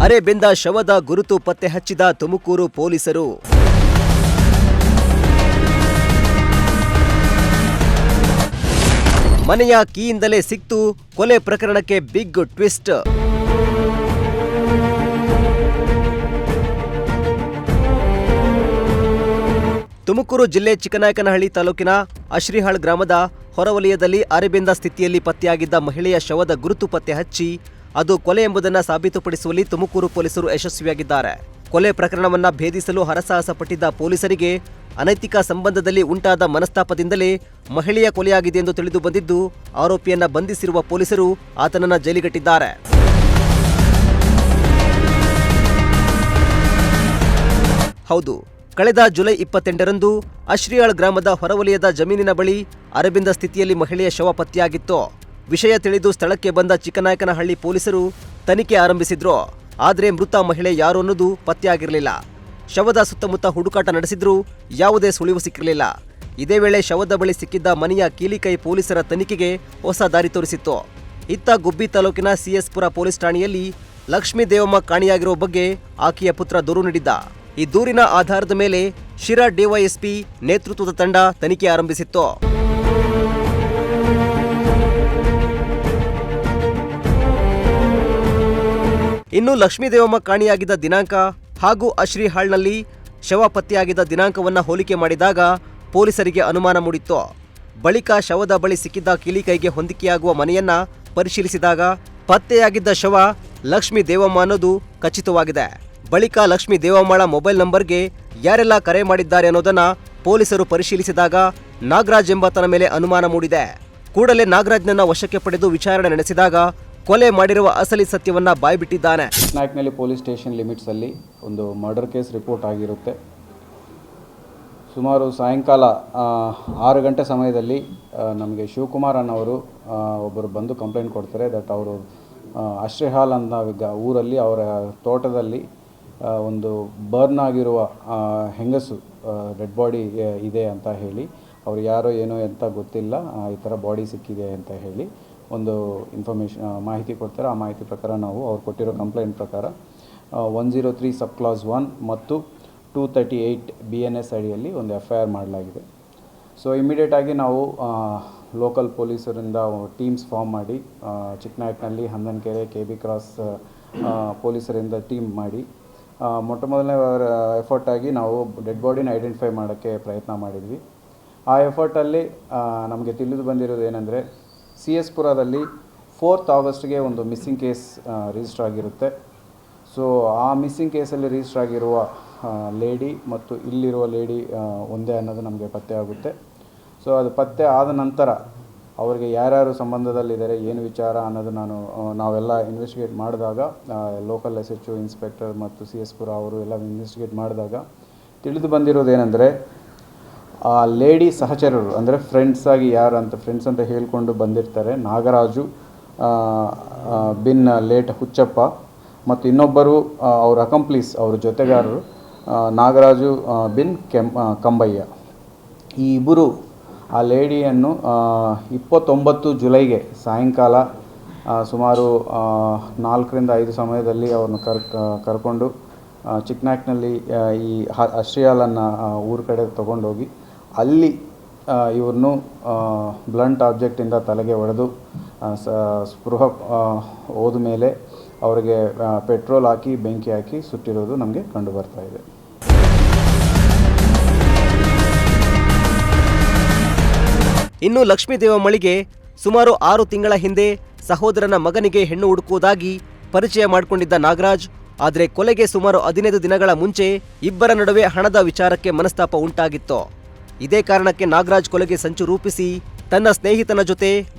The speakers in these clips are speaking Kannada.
ಅರೆಬೆಂದ ಶವದ ಗುರುತು ಪತ್ತೆ ಹಚ್ಚಿದ ತುಮಕೂರು ಪೊಲೀಸರು. ಮನೆಯ ಕೀಯಿಂದಲೇ ಸಿಕ್ತು, ಕೊಲೆ ಪ್ರಕರಣಕ್ಕೆ ಬಿಗ್ ಟ್ವಿಸ್ಟ್. ತುಮಕೂರು ಜಿಲ್ಲೆ ಚಿಕ್ಕನಾಯಕನಹಳ್ಳಿ ತಾಲೂಕಿನ ಅಶ್ರಿಹಾಳ್ ಗ್ರಾಮದ ಹೊರವಲಯದಲ್ಲಿ ಅರೆಬೆಂದ ಸ್ಥಿತಿಯಲ್ಲಿ ಪತ್ತೆಯಾಗಿದ್ದ ಮಹಿಳೆಯ ಶವದ ಗುರುತು ಪತ್ತೆ ಹಚ್ಚಿ ಅದು ಕೊಲೆ ಎಂಬುದನ್ನು ಸಾಬೀತುಪಡಿಸುವಲ್ಲಿ ತುಮಕೂರು ಪೊಲೀಸರು ಯಶಸ್ವಿಯಾಗಿದ್ದಾರೆ. ಕೊಲೆ ಪ್ರಕರಣವನ್ನ ಭೇದಿಸಲು ಹರಸಾಹಸ ಪಟ್ಟಿದ್ದ ಪೊಲೀಸರಿಗೆ ಅನೈತಿಕ ಸಂಬಂಧದಲ್ಲಿ ಉಂಟಾದ ಮನಸ್ತಾಪದಿಂದಲೇ ಮಹಿಳೆಯ ಕೊಲೆಯಾಗಿದೆ ಎಂದು ತಿಳಿದು ಬಂದಿದ್ದು, ಆರೋಪಿಯನ್ನ ಬಂಧಿಸಿರುವ ಪೊಲೀಸರು ಆತನನ್ನ ಜೈಲಿಗಟ್ಟಿದ್ದಾರೆ. ಹೌದು, ಕಳೆದ ಜುಲೈ 28ರಂದು ಅಶ್ರಿಯಾಳ್ ಗ್ರಾಮದ ಹೊರವಲಯದ ಜಮೀನಿನ ಬಳಿ ಅರೆಬೆಂದ ಸ್ಥಿತಿಯಲ್ಲಿ ಮಹಿಳೆಯ ಶವ ಪತ್ತೆಯಾಗಿತ್ತು. ವಿಷಯ ತಿಳಿದು ಸ್ಥಳಕ್ಕೆ ಬಂದ ಚಿಕ್ಕನಾಯಕನಹಳ್ಳಿ ಪೊಲೀಸರು ತನಿಖೆ ಆರಂಭಿಸಿದ್ರು. ಆದರೆ ಮೃತ ಮಹಿಳೆ ಯಾರು ಅನ್ನೋದು ಪತ್ತೆಯಾಗಿರಲಿಲ್ಲ. ಶವದ ಸುತ್ತಮುತ್ತ ಹುಡುಕಾಟ ನಡೆಸಿದ್ರೂ ಯಾವುದೇ ಸುಳಿವು ಸಿಕ್ಕಿರಲಿಲ್ಲ. ಇದೇ ವೇಳೆ ಶವದ ಬಳಿ ಸಿಕ್ಕಿದ್ದ ಮನೆಯ ಕೀಲಿಕೈ ಪೊಲೀಸರ ತನಿಖೆಗೆ ಹೊಸ ದಾರಿ ತೋರಿಸಿತ್ತು. ಇತ್ತ ಗುಬ್ಬಿ ತಾಲೂಕಿನ ಸಿಎಸ್ಪುರ ಪೊಲೀಸ್ ಠಾಣೆಯಲ್ಲಿ ಲಕ್ಷ್ಮೀ ದೇವಮ್ಮ ಕಾಣೆಯಾಗಿರುವ ಬಗ್ಗೆ ಆಕೆಯ ಪುತ್ರ ದೂರು ನೀಡಿದ್ದ. ಈ ದೂರಿನ ಆಧಾರದ ಮೇಲೆ ಶಿರಾ ಡಿವೈಎಸ್ಪಿ ನೇತೃತ್ವದ ತಂಡ ತನಿಖೆ ಆರಂಭಿಸಿತ್ತು. ಇನ್ನು ಲಕ್ಷ್ಮೀ ದೇವಮ್ಮ ಕಾಣೆಯಾಗಿದ್ದ ದಿನಾಂಕ ಹಾಗೂ ಅಶ್ರಿಹಾಳ್ನಲ್ಲಿ ಶವ ಪತ್ತೆಯಾಗಿದ್ದ ದಿನಾಂಕವನ್ನ ಹೋಲಿಕೆ ಮಾಡಿದಾಗ ಪೊಲೀಸರಿಗೆ ಅನುಮಾನ ಮೂಡಿತ್ತು. ಬಳಿಕ ಶವದ ಬಳಿ ಸಿಕ್ಕಿದ್ದ ಕೀಲಿಕೈಗೆ ಹೊಂದಿಕೆಯಾಗುವ ಮನೆಯನ್ನ ಪರಿಶೀಲಿಸಿದಾಗ ಪತ್ತೆಯಾಗಿದ್ದ ಶವ ಲಕ್ಷ್ಮೀ ದೇವಮ್ಮ ಅನ್ನೋದು ಖಚಿತವಾಗಿದೆ. ಬಳಿಕ ಲಕ್ಷ್ಮೀ ದೇವಮ್ಮಳ ಮೊಬೈಲ್ ನಂಬರ್ಗೆ ಯಾರೆಲ್ಲ ಕರೆ ಮಾಡಿದ್ದಾರೆ ಅನ್ನೋದನ್ನ ಪೊಲೀಸರು ಪರಿಶೀಲಿಸಿದಾಗ ನಾಗರಾಜ್ ಎಂಬಾತನ ಮೇಲೆ ಅನುಮಾನ ಮೂಡಿದೆ. ಕೂಡಲೇ ನಾಗರಾಜ್ನನ್ನ ವಶಕ್ಕೆ ಪಡೆದು ವಿಚಾರಣೆ ನಡೆಸಿದಾಗ ಕೊಲೆ ಮಾಡಿರುವ ಅಸಲಿ ಸತ್ಯವನ್ನ ಬಾಯ್ಬಿಟ್ಟಿದ್ದಾನೆ. ನಾಯಕನಹಳ್ಳಿ ಪೊಲೀಸ್ ಸ್ಟೇಷನ್ ಲಿಮಿಟ್ಸಲ್ಲಿ ಒಂದು ಮರ್ಡರ್ ಕೇಸ್ ರಿಪೋರ್ಟ್ ಆಗಿರುತ್ತೆ. ಸುಮಾರು ಸಾಯಂಕಾಲ 6 ಗಂಟೆ ಸಮಯದಲ್ಲಿ ನಮಗೆ ಶಿವಕುಮಾರ್ ಅನ್ನೋರು ಒಬ್ಬರು ಬಂದು ಕಂಪ್ಲೇಂಟ್ ಕೊಡ್ತಾರೆ. ದಟ್ ಅವರು ಅಶ್ರಿಹಾಲ್ ಅನ್ನೋ ಊರಲ್ಲಿ ಅವರ ತೋಟದಲ್ಲಿ ಒಂದು ಬರ್ನ್ ಆಗಿರುವ ಹೆಂಗಸು ಡೆಡ್ ಬಾಡಿ ಇದೆ ಅಂತ ಹೇಳಿ, ಅವ್ರು ಯಾರೋ ಏನೋ ಅಂತ ಗೊತ್ತಿಲ್ಲ, ಈ ಥರ ಬಾಡಿ ಸಿಕ್ಕಿದೆ ಅಂತ ಹೇಳಿ ಒಂದು ಮಾಹಿತಿ ಕೊಡ್ತಾರೆ. ಆ ಮಾಹಿತಿ ಪ್ರಕಾರ ನಾವು ಅವ್ರು ಕೊಟ್ಟಿರೋ ಕಂಪ್ಲೇಂಟ್ ಪ್ರಕಾರ 103 ಸಬ್ ಕ್ಲಾಸ್ 1 ಮತ್ತು 238 BNS ಅಡಿಯಲ್ಲಿ ಒಂದು FIR ಮಾಡಲಾಗಿದೆ. ಸೊ ಇಮಿಡಿಯೇಟಾಗಿ ನಾವು ಲೋಕಲ್ ಪೊಲೀಸರಿಂದ ಟೀಮ್ಸ್ ಫಾರ್ಮ್ ಮಾಡಿ ಚಿಕ್ಕನಾಯಕನಹಳ್ಳಿ, ಹನ್ನನ್ಕೆರೆ, KB ಕ್ರಾಸ್ ಪೊಲೀಸರಿಂದ ಟೀಮ್ ಮಾಡಿ ಮೊಟ್ಟ ಮೊದಲನೇ ಎಫರ್ಟಾಗಿ ನಾವು ಡೆಡ್ ಬಾಡಿನ ಐಡೆಂಟಿಫೈ ಮಾಡೋಕ್ಕೆ ಪ್ರಯತ್ನ ಮಾಡಿದ್ವಿ. ಆ ಎಫರ್ಟಲ್ಲಿ ನಮಗೆ ತಿಳಿದು ಬಂದಿರೋದು ಏನಂದರೆ, CS ಪುರದಲ್ಲಿ 4th ಆಗಸ್ಟ್ಗೆ ಒಂದು ಮಿಸ್ಸಿಂಗ್ ಕೇಸ್ ರಿಜಿಸ್ಟರ್ ಆಗಿರುತ್ತೆ. ಸೊ ಆ ಮಿಸ್ಸಿಂಗ್ ಕೇಸಲ್ಲಿ ರಿಜಿಸ್ಟರ್ ಆಗಿರುವ ಲೇಡಿ ಮತ್ತು ಇಲ್ಲಿರುವ ಲೇಡಿ ಒಂದೇ ಅನ್ನೋದು ನಮಗೆ ಪತ್ತೆ ಆಗುತ್ತೆ. ಸೊ ಅದು ಪತ್ತೆ ಆದ ನಂತರ ಅವರಿಗೆ ಯಾರ್ಯಾರು ಸಂಬಂಧದಲ್ಲಿದ್ದಾರೆ, ಏನು ವಿಚಾರ ಅನ್ನೋದು ನಾವೆಲ್ಲ ಇನ್ವೆಸ್ಟಿಗೇಟ್ ಮಾಡಿದಾಗ, ಲೋಕಲ್ SHO ಇನ್ಸ್ಪೆಕ್ಟರ್ ಮತ್ತು CS ಪುರ ಅವರು ಎಲ್ಲ ಇನ್ವೆಸ್ಟಿಗೇಟ್ ಮಾಡಿದಾಗ ತಿಳಿದು ಬಂದಿರೋದೇನೆಂದರೆ, ಆ ಲೇಡಿ ಸಹಚರರು ಅಂದರೆ ಫ್ರೆಂಡ್ಸ್ ಅಂತ ಹೇಳ್ಕೊಂಡು ಬಂದಿರ್ತಾರೆ, ನಾಗರಾಜು ಬಿನ್ ಲೇಟ್ ಹುಚ್ಚಪ್ಪ ಮತ್ತು ಇನ್ನೊಬ್ಬರು ಅವ್ರ ಅಕಂಪ್ಲೀಸ್, ಅವ್ರ ಜೊತೆಗಾರರು ನಾಗರಾಜು ಬಿನ್ ಕಂಬಯ್ಯ. ಈ ಇಬ್ಬರು ಆ ಲೇಡಿಯನ್ನು 29 ಜುಲೈಗೆ ಸಾಯಂಕಾಲ ಸುಮಾರು 4ರಿಂದ 5 ಸಮಯದಲ್ಲಿ ಅವ್ರನ್ನ ಕರ್ಕೊಂಡು ಚಿಕ್ಕನಾಯಕನಹಳ್ಳಿ ಈ ಅಶ್ರಿಯಾಲನ್ನು ಊರ ಕಡೆ ತೊಗೊಂಡೋಗಿ ಅಲ್ಲಿ ಇವ್ರನ್ನು ಬ್ಲಂಟ್ ಆಬ್ಜೆಕ್ಟಿಂದ ತಲೆಗೆ ಹೊಡೆದು ಸ್ಪೃಹ ಹೋದ ಮೇಲೆ ಅವರಿಗೆ ಪೆಟ್ರೋಲ್ ಹಾಕಿ ಬೆಂಕಿ ಹಾಕಿ ಸುಟ್ಟಿರೋದು ನಮಗೆ ಕಂಡು ಬರ್ತಾ ಇದೆ. ಇನ್ನು ಲಕ್ಷ್ಮೀ ದೇವಮ್ಮಳಿಗೆ ಸುಮಾರು 6 ತಿಂಗಳ ಹಿಂದೆ ಸಹೋದರನ ಮಗನಿಗೆ ಹೆಣ್ಣು ಹುಡುಕುವುದಾಗಿ ಪರಿಚಯ ಮಾಡಿಕೊಂಡಿದ್ದ ನಾಗರಾಜ್, ಆದರೆ ಕೊಲೆಗೆ ಸುಮಾರು 15 ದಿನಗಳ ಮುಂಚೆ ಇಬ್ಬರ ನಡುವೆ ಹಣದ ವಿಚಾರಕ್ಕೆ ಮನಸ್ತಾಪ ಉಂಟಾಗಿತ್ತು. ಇದೇ ಕಾರಣಕ್ಕೆ ನಾಗರಾಜ್ ಕೊಲೆಗೆ ಸಂಚು ರೂಪಿಸಿ ತನ್ನ ಸ್ನೇಹಿತನ ಜೊತೆ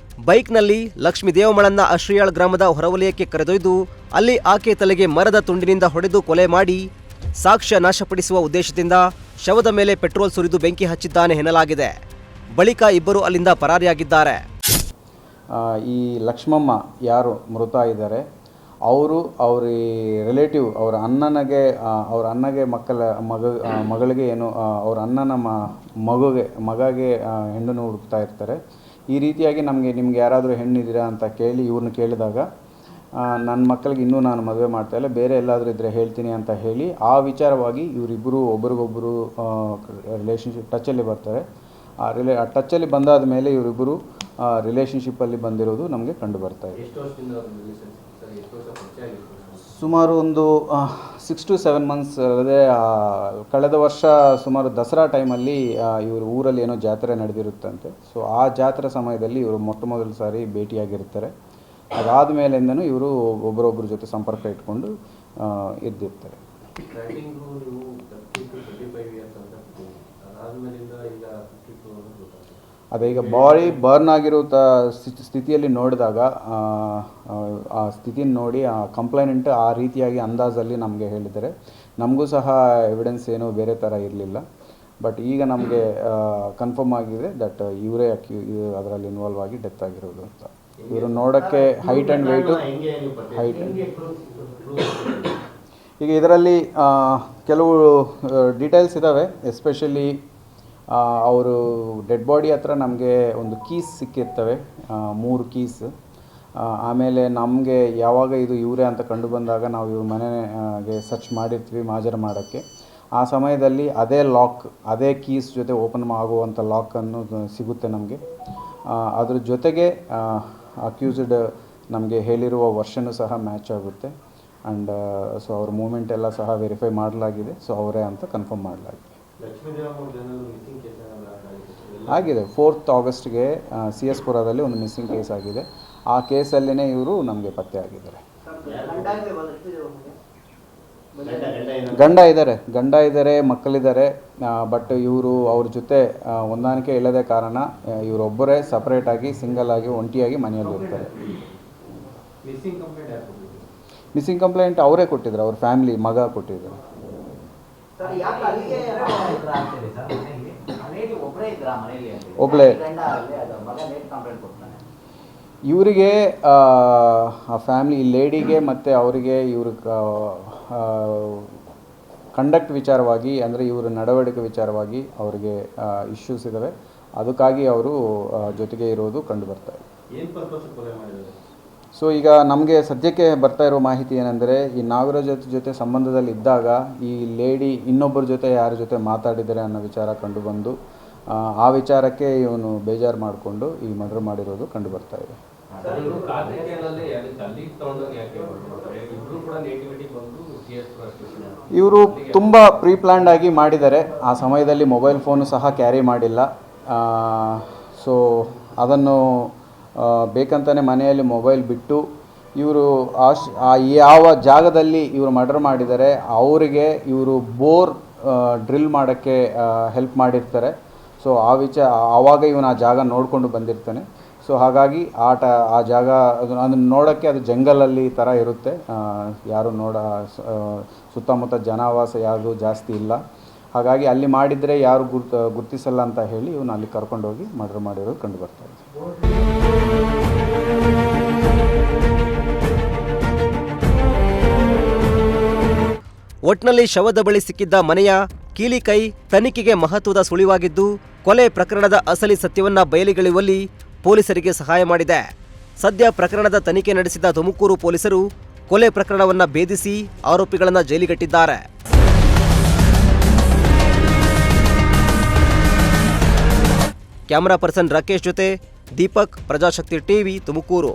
ಬೈಕ್ನಲ್ಲಿ ಲಕ್ಷ್ಮೀ ದೇವಮ್ಮಳನ್ನ ಅಶ್ರಿಯಾಳ್ ಗ್ರಾಮದ ಹೊರವಲಯಕ್ಕೆ ಕರೆದೊಯ್ದು ಅಲ್ಲಿ ಆಕೆ ತಲೆಗೆ ಮರದ ತುಂಡಿನಿಂದ ಹೊಡೆದು ಕೊಲೆ ಮಾಡಿ ಸಾಕ್ಷ್ಯ ನಾಶಪಡಿಸುವ ಉದ್ದೇಶದಿಂದ ಶವದ ಮೇಲೆ ಪೆಟ್ರೋಲ್ ಸುರಿದು ಬೆಂಕಿ ಹಚ್ಚಿದ್ದಾನೆ ಎನ್ನಲಾಗಿದೆ. ಬಳಿಕ ಇಬ್ಬರು ಅಲ್ಲಿಂದ ಪರಾರಿಯಾಗಿದ್ದಾರೆ. ಈ ಲಕ್ಷ್ಮಮ್ಮ ಯಾರು ಮೃತ ಇದ್ದಾರೆ, ಅವ್ರ ರಿಲೇಟಿವ್ ಅವ್ರ ಅಣ್ಣಗೆ ಮಗಳಿಗೆ ಏನು ಅವ್ರ ಅಣ್ಣನ ಮಗಗೆ ಹೆಣ್ಣನ್ನು ಹುಡುಕ್ತಾ ಇರ್ತಾರೆ. ಈ ರೀತಿಯಾಗಿ ನಿಮ್ಗೆ ಯಾರಾದರೂ ಹೆಣ್ಣಿದ್ದೀರಾ ಅಂತ ಕೇಳಿ ಇವ್ರನ್ನ ಕೇಳಿದಾಗ ನನ್ನ ಮಕ್ಕಳಿಗೆ ಇನ್ನೂ ನಾನು ಮದುವೆ ಮಾಡ್ತಾಯಿಲ್ಲ, ಬೇರೆ ಎಲ್ಲಾದರೂ ಇದ್ದರೆ ಹೇಳ್ತೀನಿ ಅಂತ ಹೇಳಿ ಆ ವಿಚಾರವಾಗಿ ಇವರಿಬ್ಬರು ಒಬ್ರಿಗೊಬ್ಬರು ರಿಲೇಷನ್ಶಿಪ್ ಟಚ್ಚಲ್ಲಿ ಬರ್ತಾರೆ. ಆ ಟಚ್ಚಲ್ಲಿ ಬಂದಾದ ಮೇಲೆ ಇವರಿಬ್ಬರು ರಿಲೇಷನ್ಶಿಪ್ಪಲ್ಲಿ ಬಂದಿರೋದು ನಮಗೆ ಕಂಡು ಬರ್ತಾ ಇದೆ. ಸುಮಾರು ಒಂದು 6 to 7 months. ಅದೇ ಕಳೆದ ವರ್ಷ ಸುಮಾರು ದಸರಾ ಟೈಮಲ್ಲಿ ಇವರು ಊರಲ್ಲಿ ಏನೋ ಜಾತ್ರೆ ನಡೆದಿರುತ್ತಂತೆ. ಸೊ ಆ ಜಾತ್ರೆ ಸಮಯದಲ್ಲಿ ಇವರು ಮೊದಲ ಸಾರಿ ಭೇಟಿಯಾಗಿರ್ತಾರೆ. ಅದಾದ ಮೇಲಿಂದನೂ ಇವರು ಒಬ್ಬರೊಬ್ಬರ ಜೊತೆ ಸಂಪರ್ಕ ಇಟ್ಕೊಂಡು ಇದ್ದಿರ್ತಾರೆ. ಅದೇ ಈಗ ಬಾಡಿ ಬರ್ನ್ ಆಗಿರೋ ಸ್ಥಿತಿಯಲ್ಲಿ ನೋಡಿದಾಗ ಆ ಸ್ಥಿತಿನ ನೋಡಿ ಆ ಕಂಪ್ಲೇಂಟ್ ಆ ರೀತಿಯಾಗಿ ಅಂದಾಜಲ್ಲಿ ನಮಗೆ ಹೇಳಿದ್ದಾರೆ. ನಮಗೂ ಸಹ ಎವಿಡೆನ್ಸ್ ಏನೂ ಬೇರೆ ಥರ ಇರಲಿಲ್ಲ. ಬಟ್ ಈಗ ನಮಗೆ ಕನ್ಫರ್ಮ್ ಆಗಿದೆ ದಟ್ ಇವರೇ ಅದರಲ್ಲಿ ಇನ್ವಾಲ್ವ್ ಆಗಿ ಡೆತ್ ಆಗಿರೋದು ಅಂತ. ಇವರು ನೋಡೋಕ್ಕೆ ಹೈಟ್ ಆ್ಯಂಡ್ ವೆಯ್ಟು ಈಗ ಇದರಲ್ಲಿ ಕೆಲವು ಡೀಟೇಲ್ಸ್ ಇದ್ದಾವೆ. ಎಸ್ಪೆಷಲಿ ಅವರು ಡೆಡ್ ಬಾಡಿ ಹತ್ರ ನಮಗೆ ಒಂದು ಕೀಸ್ ಸಿಕ್ಕಿರ್ತವೆ, 3 ಕೀಸ್. ಆಮೇಲೆ ನಮಗೆ ಯಾವಾಗ ಇದು ಇವರೇ ಅಂತ ಕಂಡು ಬಂದಾಗ ನಾವು ಇವ್ರ ಮನೆಗೆ ಸರ್ಚ್ ಮಾಡಿರ್ತೀವಿ ಮಾಜರ್ ಮಾಡೋಕ್ಕೆ. ಆ ಸಮಯದಲ್ಲಿ ಅದೇ ಕೀಸ್ ಜೊತೆ ಓಪನ್ ಆಗುವಂಥ ಲಾಕನ್ನು ಸಿಗುತ್ತೆ ನಮಗೆ. ಅದ್ರ ಜೊತೆಗೆ ಅಕ್ಯೂಸ್ಡ್ ನಮಗೆ ಹೇಳಿರುವ ವರ್ಷನೂ ಸಹ ಮ್ಯಾಚ್ ಆಗುತ್ತೆ. ಆ್ಯಂಡ್ ಸೊ ಅವ್ರ ಮೂಮೆಂಟ್ ಎಲ್ಲ ಸಹ ವೆರಿಫೈ ಮಾಡಲಾಗಿದೆ. ಸೊ ಅವರೇ ಅಂತ ಕನ್ಫರ್ಮ್ ಮಾಡಲಾಗಿದೆ. ಆಗಿದೆ 4th Augustಗೆ CS ಪುರದಲ್ಲಿ ಒಂದು ಮಿಸ್ಸಿಂಗ್ ಕೇಸ್ ಆಗಿದೆ. ಆ ಕೇಸಲ್ಲೇ ಇವರು ನಮಗೆ ಪತ್ತೆ ಆಗಿದ್ದಾರೆ. ಗಂಡ ಇದ್ದಾರೆ, ಮಕ್ಕಳಿದ್ದಾರೆ. ಬಟ್ ಇವರು ಅವ್ರ ಜೊತೆ ಹೊಂದಾಣಿಕೆ ಇಲ್ಲದೆ ಕಾರಣ ಇವರೊಬ್ಬರೇ ಸಪ್ರೇಟಾಗಿ ಸಿಂಗಲ್ ಆಗಿ ಒಂಟಿಯಾಗಿ ಮನೆಯಲ್ಲಿ ಇರ್ತಾರೆ. ಮಿಸ್ಸಿಂಗ್ ಕಂಪ್ಲೇಂಟ್ ಅವರೇ ಕೊಟ್ಟಿದ್ರು, ಅವ್ರ ಫ್ಯಾಮಿಲಿ ಮಗ ಕೊಟ್ಟಿದ್ರು. ಒಬ್ಬಳೇ ಇವರಿಗೆ ಆ ಫ್ಯಾಮಿಲಿ ಲೇಡಿಗೆ ಮತ್ತು ಅವರಿಗೆ ಇವ್ರ ಕಂಡಕ್ಟ್ ವಿಚಾರವಾಗಿ ಅಂದರೆ ಇವರ ನಡವಳಿಕೆ ವಿಚಾರವಾಗಿ ಅವರಿಗೆ ಇಶ್ಯೂಸ್ ಇದ್ದಾವೆ. ಅದಕ್ಕಾಗಿ ಅವರು ಜೊತೆಗೆ ಇರೋದು ಕಂಡು ಬರ್ತಾರೆ. ಸೊ ಈಗ ನಮಗೆ ಸದ್ಯಕ್ಕೆ ಬರ್ತಾ ಇರೋ ಮಾಹಿತಿ ಏನೆಂದರೆ, ಈ ನಾಗರಾಜ್ ಜೊತೆ ಸಂಬಂಧದಲ್ಲಿ ಇದ್ದಾಗ ಈ ಲೇಡಿ ಇನ್ನೊಬ್ಬರ ಜೊತೆ ಯಾರ ಜೊತೆ ಮಾತಾಡಿದ್ದಾರೆ ಅನ್ನೋ ವಿಚಾರ ಕಂಡುಬಂದು ಆ ವಿಚಾರಕ್ಕೆ ಇವನು ಬೇಜಾರು ಮಾಡಿಕೊಂಡು ಈ ಮರ್ಡರ್ ಮಾಡಿರೋದು ಕಂಡು ಬರ್ತಾ ಇದೆ. ಇವರು ತುಂಬ ಪ್ರೀ ಪ್ಲ್ಯಾಂಡ್ ಆಗಿ ಮಾಡಿದ್ದಾರೆ. ಆ ಸಮಯದಲ್ಲಿ ಮೊಬೈಲ್ ಫೋನು ಸಹ ಕ್ಯಾರಿ ಮಾಡಿಲ್ಲ. ಸೊ ಅದನ್ನು ಬೇಕಂತಲೇ ಮನೆಯಲ್ಲಿ ಮೊಬೈಲ್ ಬಿಟ್ಟು ಇವರು ಯಾವ ಜಾಗದಲ್ಲಿ ಇವರು ಮರ್ಡರ್ ಮಾಡಿದ್ದಾರೆ ಅವರಿಗೆ ಇವರು ಬೋರ್ ಡ್ರಿಲ್ ಮಾಡೋಕ್ಕೆ ಹೆಲ್ಪ್ ಮಾಡಿರ್ತಾರೆ. ಸೊ ಆವಾಗ ಇವನು ಆ ಜಾಗ ನೋಡಿಕೊಂಡು ಬಂದಿರ್ತಾನೆ. ಸೊ ಹಾಗಾಗಿ ಆ ಜಾಗ ಅದನ್ನು ನೋಡೋಕ್ಕೆ ಅದು ಜಂಗಲಲ್ಲಿ ಥರ ಇರುತ್ತೆ. ಯಾರು ಸುತ್ತಮುತ್ತ ಜನಾವಾಸ ಯಾವುದು ಜಾಸ್ತಿ ಇಲ್ಲ. ಹಾಗಾಗಿ ಅಲ್ಲಿ ಮಾಡಿದರೆ ಯಾರು ಗುರ್ತಿಸಲ್ಲ ಅಂತ ಹೇಳಿ ಇವನು ಅಲ್ಲಿ ಕರ್ಕೊಂಡೋಗಿ ಮರ್ಡರ್ ಮಾಡಿರೋದು ಕಂಡು ಬರ್ತಾ ಇದೆ. ಒಟ್ನಲ್ಲಿ ಶವದ ಬಳಿ ಸಿಕ್ಕಿದ್ದ ಮನೆಯ ಕೀಲಿಕೈ ತನಿಖೆಗೆ ಮಹತ್ವದ ಸುಳಿವಾಗಿದ್ದು, ಕೊಲೆ ಪ್ರಕರಣದ ಅಸಲಿ ಸತ್ಯವನ್ನ ಬಯಲಿಗೆಳೆಯುವಲ್ಲಿ ಪೊಲೀಸರಿಗೆ ಸಹಾಯ ಮಾಡಿದೆ. ಸದ್ಯ ಪ್ರಕರಣದ ತನಿಖೆ ನಡೆಸಿದ ತುಮಕೂರು ಪೊಲೀಸರು ಕೊಲೆ ಪ್ರಕರಣವನ್ನ ಭೇದಿಸಿ ಆರೋಪಿಗಳನ್ನ ಜೈಲಿಗಟ್ಟಿದ್ದಾರೆ. ಕ್ಯಾಮರಾ ಪರ್ಸನ್ ರಾಕೇಶ್ ಜೊತೆ ದೀಪಕ್, ಪ್ರಜಾಶಕ್ತಿ ಟಿವಿ, ತುಮಕೂರು.